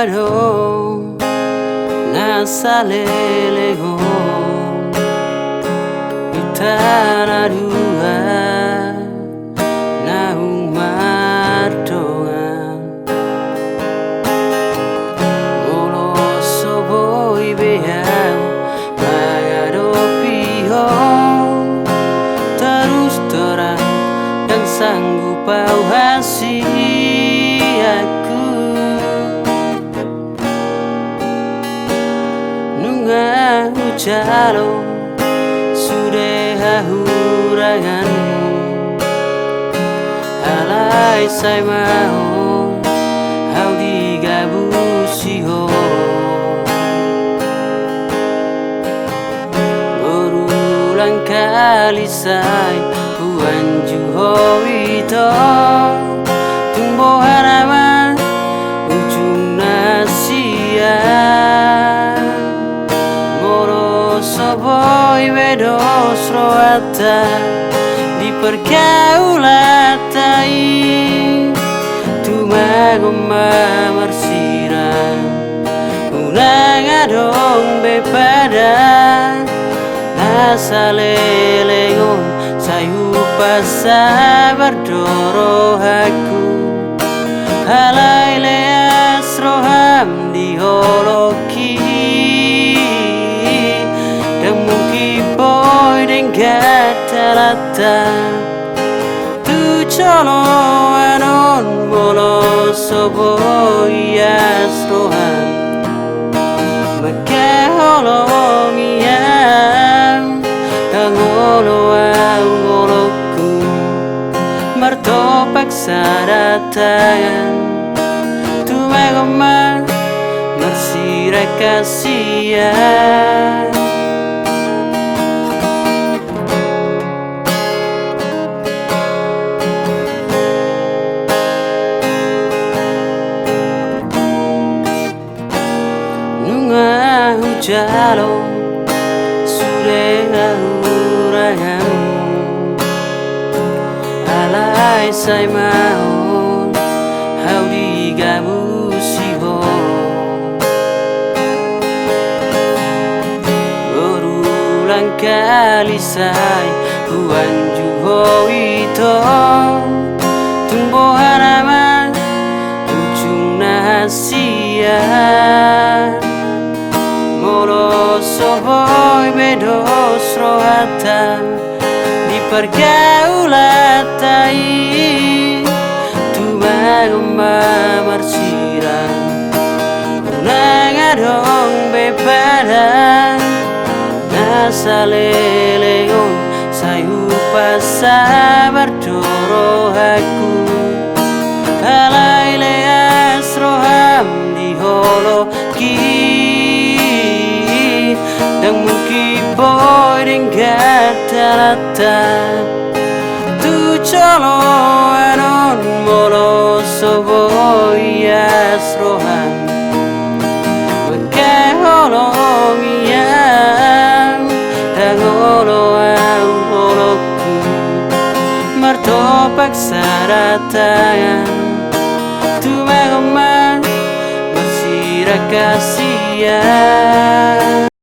bado na salelego itana dua na umartoa molo sobo ibehau magado piho terus terang yang sanggup auhasi aku nunga ujalo sudah huranganmu alai sai mau hau digabusiho berulang kali sai huanjuho itu tumbuh harapan ujung nasia moro soboi bedos roata di pergaulatai tumagoma marsira unang adong bepada asalelegon sayu pasa berdoro aku halai leas roham di holoki dan mungkin boy dengan talata tu colo anon molo soboy as roham maka holongiam dan holo holoku martopak saratangan tu magoma marsira kasihan nunga hujalo sudah huranganmu alai sai mau hau digabusiho berulang kali sai huanjuho itu tumbuh harapan ujung nasia moro soboy bedos rohata di pergaulatai tumagoma marsira unang adong bepada nasalelegon sayu pasa berdoro aku halai leas roham di holoki dan mungkin boy dengan talata tu colo anon molo soboy as roham maka holongiam dan holo holoku martopak saratangan tu magoma marsira kasihan